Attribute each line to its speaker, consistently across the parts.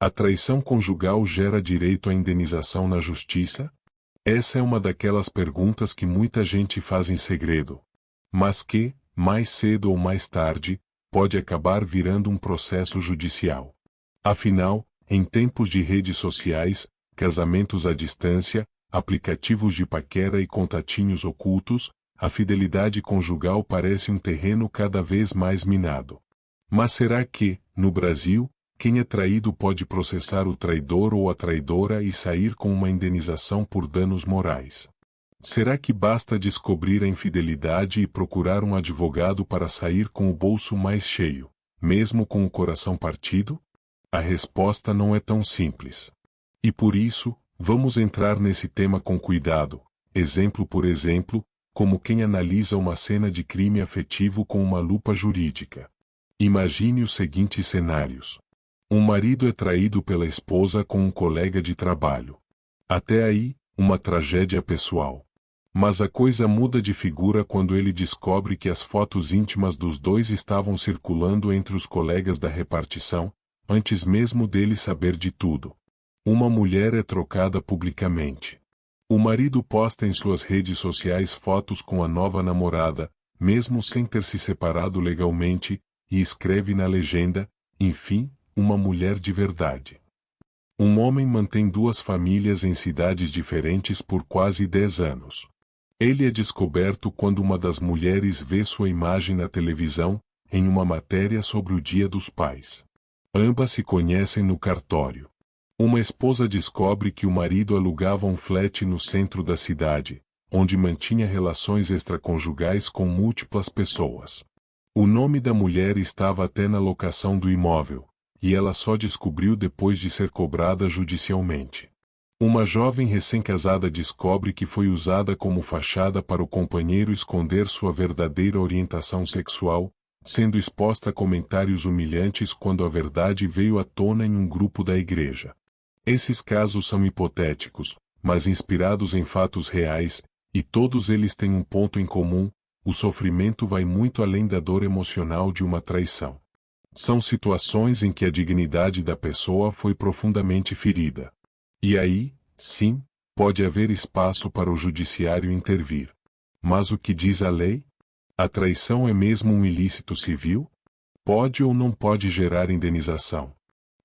Speaker 1: A traição conjugal gera direito à indenização na justiça? Essa é uma daquelas perguntas que muita gente faz em segredo, mas que, mais cedo ou mais tarde, pode acabar virando um processo judicial. Afinal, em tempos de redes sociais, casamentos à distância, aplicativos de paquera e contatinhos ocultos, a fidelidade conjugal parece um terreno cada vez mais minado. Mas será que, no Brasil, quem é traído pode processar o traidor ou a traidora e sair com uma indenização por danos morais? Será que basta descobrir a infidelidade e procurar um advogado para sair com o bolso mais cheio, mesmo com o coração partido? A resposta não é tão simples. E por isso, vamos entrar nesse tema com cuidado, exemplo por exemplo, como quem analisa uma cena de crime afetivo com uma lupa jurídica. Imagine os seguintes cenários. Um marido é traído pela esposa com um colega de trabalho. Até aí, uma tragédia pessoal. Mas a coisa muda de figura quando ele descobre que as fotos íntimas dos dois estavam circulando entre os colegas da repartição, antes mesmo dele saber de tudo. Uma mulher é trocada publicamente. O marido posta em suas redes sociais fotos com a nova namorada, mesmo sem ter se separado legalmente, e escreve na legenda, enfim, uma mulher de verdade. Um homem mantém duas famílias em cidades diferentes por quase 10 anos. Ele é descoberto quando uma das mulheres vê sua imagem na televisão, em uma matéria sobre o Dia dos Pais. Ambas se conhecem no cartório. Uma esposa descobre que o marido alugava um flat no centro da cidade, onde mantinha relações extraconjugais com múltiplas pessoas. O nome da mulher estava até na locação do imóvel, e ela só descobriu depois de ser cobrada judicialmente. Uma jovem recém-casada descobre que foi usada como fachada para o companheiro esconder sua verdadeira orientação sexual, sendo exposta a comentários humilhantes quando a verdade veio à tona em um grupo da igreja. Esses casos são hipotéticos, mas inspirados em fatos reais, e todos eles têm um ponto em comum: o sofrimento vai muito além da dor emocional de uma traição. São situações em que a dignidade da pessoa foi profundamente ferida. E aí, sim, pode haver espaço para o judiciário intervir. Mas o que diz a lei? A traição é mesmo um ilícito civil? Pode ou não pode gerar indenização?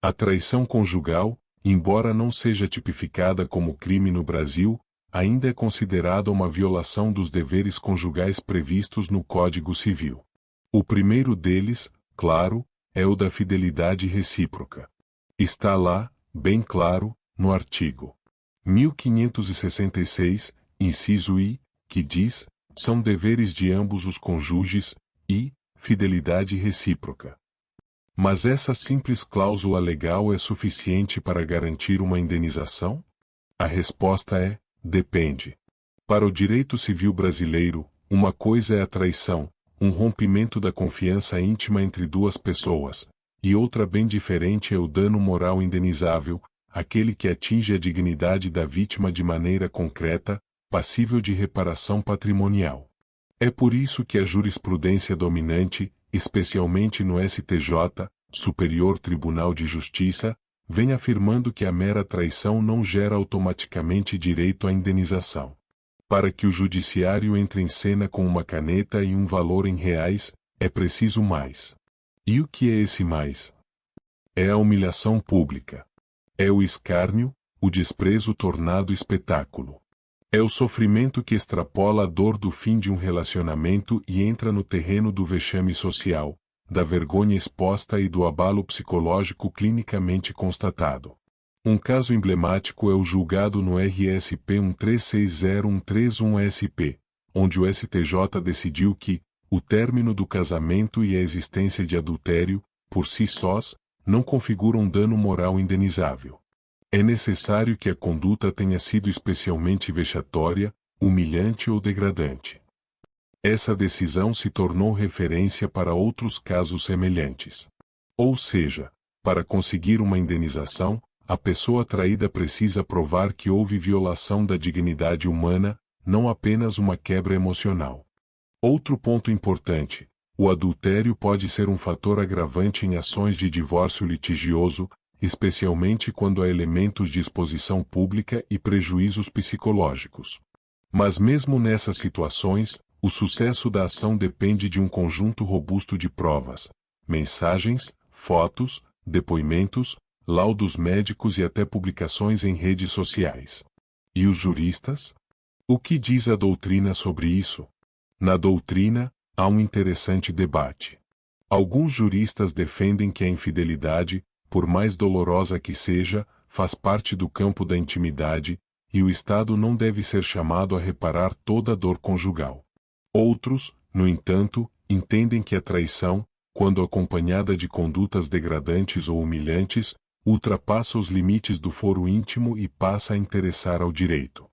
Speaker 1: A traição conjugal, embora não seja tipificada como crime no Brasil, ainda é considerada uma violação dos deveres conjugais previstos no Código Civil. O primeiro deles, claro, é o da fidelidade recíproca. Está lá, bem claro, no artigo 1566, inciso I, que diz: são deveres de ambos os cônjuges, e fidelidade recíproca. Mas essa simples cláusula legal é suficiente para garantir uma indenização? A resposta é: depende. Para o direito civil brasileiro, uma coisa é a traição, um rompimento da confiança íntima entre duas pessoas, e outra bem diferente é o dano moral indenizável, aquele que atinge a dignidade da vítima de maneira concreta, passível de reparação patrimonial. É por isso que a jurisprudência dominante, especialmente no STJ, Superior Tribunal de Justiça, vem afirmando que a mera traição não gera automaticamente direito à indenização. Para que o judiciário entre em cena com uma caneta e um valor em reais, é preciso mais. E o que é esse mais? É a humilhação pública. É o escárnio, o desprezo tornado espetáculo. É o sofrimento que extrapola a dor do fim de um relacionamento e entra no terreno do vexame social, da vergonha exposta e do abalo psicológico clinicamente constatado. Um caso emblemático é o julgado no RSP 13601331SP, onde o STJ decidiu que o término do casamento e a existência de adultério, por si sós, não configuram dano moral indenizável. É necessário que a conduta tenha sido especialmente vexatória, humilhante ou degradante. Essa decisão se tornou referência para outros casos semelhantes. Ou seja, para conseguir uma indenização, a pessoa traída precisa provar que houve violação da dignidade humana, não apenas uma quebra emocional. Outro ponto importante: o adultério pode ser um fator agravante em ações de divórcio litigioso, especialmente quando há elementos de exposição pública e prejuízos psicológicos. Mas mesmo nessas situações, o sucesso da ação depende de um conjunto robusto de provas, mensagens, fotos, depoimentos, laudos médicos e até publicações em redes sociais. E os juristas? O que diz a doutrina sobre isso? Na doutrina, há um interessante debate. Alguns juristas defendem que a infidelidade, por mais dolorosa que seja, faz parte do campo da intimidade, e o Estado não deve ser chamado a reparar toda a dor conjugal. Outros, no entanto, entendem que a traição, quando acompanhada de condutas degradantes ou humilhantes, ultrapassa os limites do foro íntimo e passa a interessar ao direito.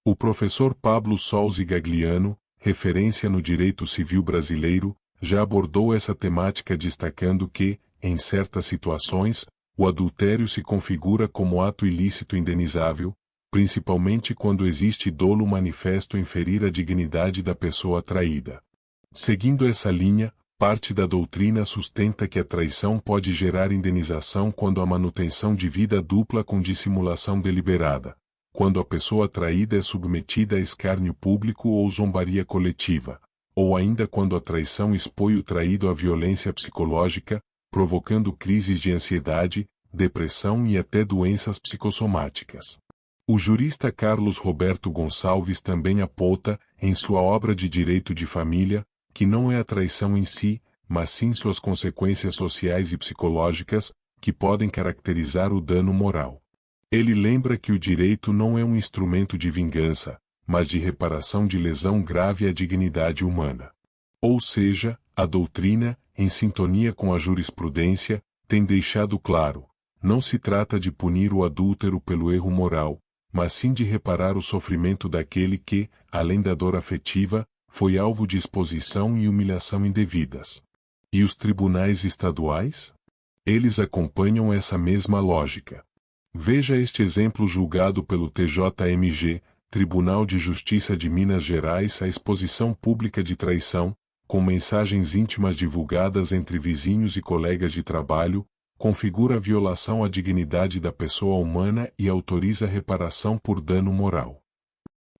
Speaker 1: O professor Pablo Solzi Gagliano, referência no direito civil brasileiro, já abordou essa temática destacando que, em certas situações, o adultério se configura como ato ilícito indenizável, principalmente quando existe dolo manifesto em ferir a dignidade da pessoa traída. Seguindo essa linha, parte da doutrina sustenta que a traição pode gerar indenização quando há manutenção de vida dupla com dissimulação deliberada, quando a pessoa traída é submetida a escárnio público ou zombaria coletiva, ou ainda quando a traição expõe o traído à violência psicológica, provocando crises de ansiedade, depressão e até doenças psicossomáticas. O jurista Carlos Roberto Gonçalves também aponta, em sua obra de Direito de Família, que não é a traição em si, mas sim suas consequências sociais e psicológicas, que podem caracterizar o dano moral. Ele lembra que o direito não é um instrumento de vingança, mas de reparação de lesão grave à dignidade humana. Ou seja, a doutrina, em sintonia com a jurisprudência, tem deixado claro, não se trata de punir o adúltero pelo erro moral, mas sim de reparar o sofrimento daquele que, além da dor afetiva, foi alvo de exposição e humilhação indevidas. E os tribunais estaduais? Eles acompanham essa mesma lógica. Veja este exemplo julgado pelo TJMG, Tribunal de Justiça de Minas Gerais, a exposição pública de traição, com mensagens íntimas divulgadas entre vizinhos e colegas de trabalho, configura violação à dignidade da pessoa humana e autoriza reparação por dano moral.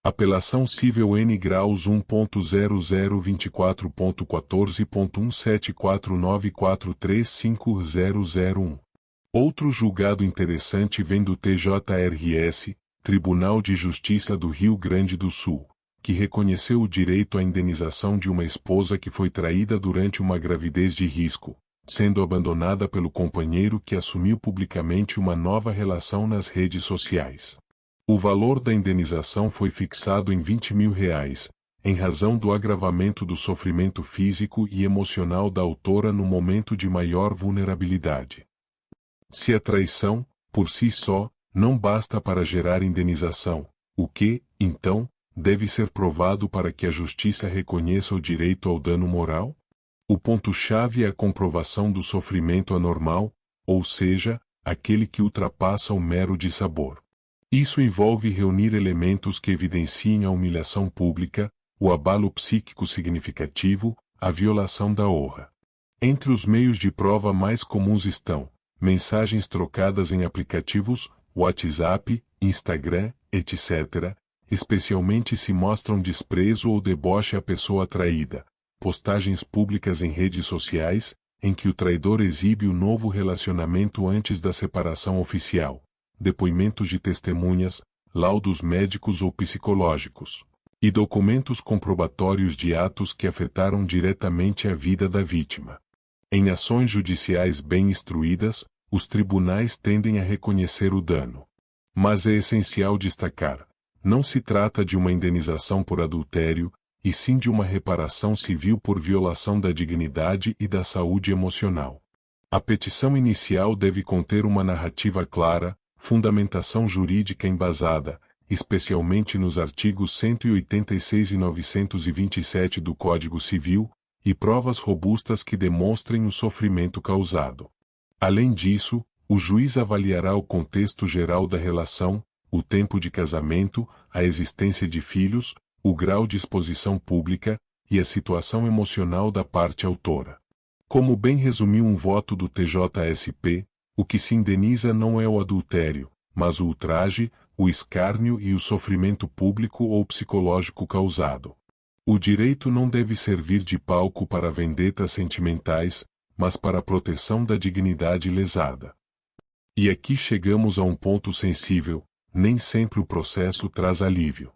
Speaker 1: Apelação Cível N graus 1.0024.14.17494350001. Outro julgado interessante vem do TJRS, Tribunal de Justiça do Rio Grande do Sul, que reconheceu o direito à indenização de uma esposa que foi traída durante uma gravidez de risco, sendo abandonada pelo companheiro que assumiu publicamente uma nova relação nas redes sociais. O valor da indenização foi fixado em R$20 mil, em razão do agravamento do sofrimento físico e emocional da autora no momento de maior vulnerabilidade. Se a traição, por si só, não basta para gerar indenização, o que, então, deve ser provado para que a justiça reconheça o direito ao dano moral? O ponto-chave é a comprovação do sofrimento anormal, ou seja, aquele que ultrapassa o mero dissabor. Isso envolve reunir elementos que evidenciem a humilhação pública, o abalo psíquico significativo, a violação da honra. Entre os meios de prova mais comuns estão mensagens trocadas em aplicativos, WhatsApp, Instagram, etc., especialmente se mostram desprezo ou deboche à pessoa traída, postagens públicas em redes sociais, em que o traidor exibe o novo relacionamento antes da separação oficial, depoimentos de testemunhas, laudos médicos ou psicológicos, e documentos comprobatórios de atos que afetaram diretamente a vida da vítima. Em ações judiciais bem instruídas, os tribunais tendem a reconhecer o dano. Mas é essencial destacar, não se trata de uma indenização por adultério, e sim de uma reparação civil por violação da dignidade e da saúde emocional. A petição inicial deve conter uma narrativa clara, fundamentação jurídica embasada, especialmente nos artigos 186 e 927 do Código Civil, e provas robustas que demonstrem o sofrimento causado. Além disso, o juiz avaliará o contexto geral da relação, o tempo de casamento, a existência de filhos, o grau de exposição pública e a situação emocional da parte autora. Como bem resumiu um voto do TJSP, O que se indeniza não é o adultério, mas o ultraje, o escárnio e o sofrimento público ou psicológico causado. O direito não deve servir de palco para vendetas sentimentais, mas para a proteção da dignidade lesada. E aqui chegamos a um ponto sensível: nem sempre o processo traz alívio.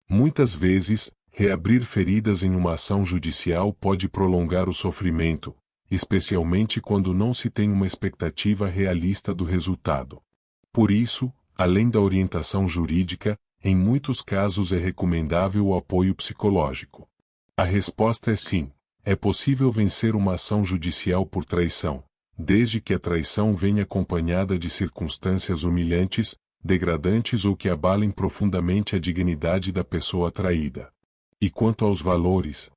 Speaker 1: Muitas vezes, reabrir feridas em uma ação judicial pode prolongar o sofrimento, especialmente quando não se tem uma expectativa realista do resultado. Por isso, além da orientação jurídica, em muitos casos é recomendável o apoio psicológico. A resposta é sim. É possível vencer uma ação judicial por traição, desde que a traição venha acompanhada de circunstâncias humilhantes, degradantes ou que abalem profundamente a dignidade da pessoa traída. E quanto aos valores?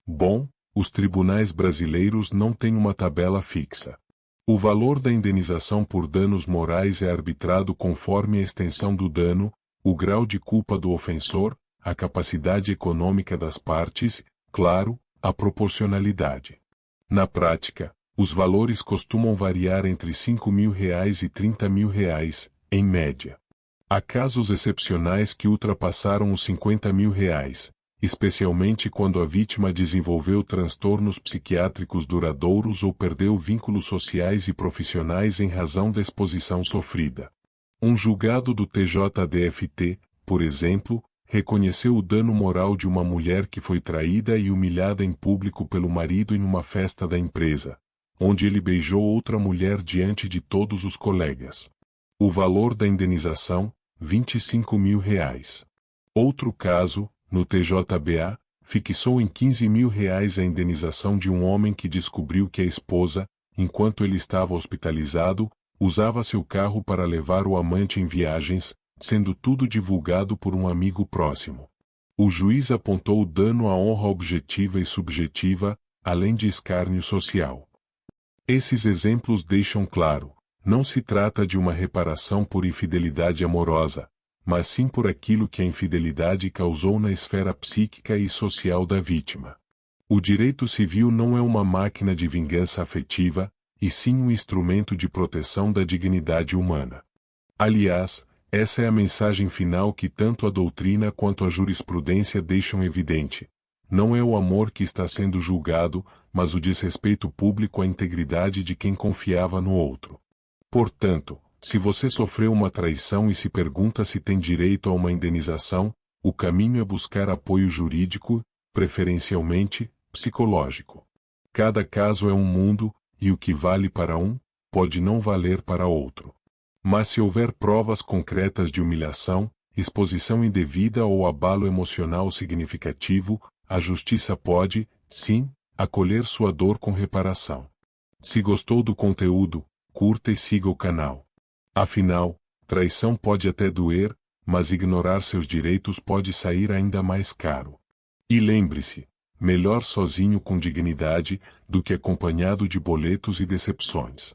Speaker 1: Bom, os tribunais brasileiros não têm uma tabela fixa. O valor da indenização por danos morais é arbitrado conforme a extensão do dano, o grau de culpa do ofensor, a capacidade econômica das partes, claro, a proporcionalidade. Na prática, os valores costumam variar entre R$ 5.000 e R$ 30.000, em média. Há casos excepcionais que ultrapassaram os R$ 50.000, especialmente quando a vítima desenvolveu transtornos psiquiátricos duradouros ou perdeu vínculos sociais e profissionais em razão da exposição sofrida. Um julgado do TJDFT, por exemplo, reconheceu o dano moral de uma mulher que foi traída e humilhada em público pelo marido em uma festa da empresa, onde ele beijou outra mulher diante de todos os colegas. O valor da indenização, R$ 25.000. Outro caso, no TJBA, fixou em R$ 15.000 a indenização de um homem que descobriu que a esposa, enquanto ele estava hospitalizado, usava seu carro para levar o amante em viagens, sendo tudo divulgado por um amigo próximo. O juiz apontou o dano à honra objetiva e subjetiva, além de escárnio social. Esses exemplos deixam claro: não se trata de uma reparação por infidelidade amorosa, mas sim por aquilo que a infidelidade causou na esfera psíquica e social da vítima. O direito civil não é uma máquina de vingança afetiva, e sim um instrumento de proteção da dignidade humana. Aliás, essa é a mensagem final que tanto a doutrina quanto a jurisprudência deixam evidente. Não é o amor que está sendo julgado, mas o desrespeito público à integridade de quem confiava no outro. Portanto, se você sofreu uma traição e se pergunta se tem direito a uma indenização, o caminho é buscar apoio jurídico, preferencialmente, psicológico. Cada caso é um mundo, e o que vale para um, pode não valer para outro. Mas se houver provas concretas de humilhação, exposição indevida ou abalo emocional significativo, a justiça pode, sim, acolher sua dor com reparação. Se gostou do conteúdo, curta e siga o canal. Afinal, traição pode até doer, mas ignorar seus direitos pode sair ainda mais caro. E lembre-se, melhor sozinho com dignidade, do que acompanhado de boletos e decepções.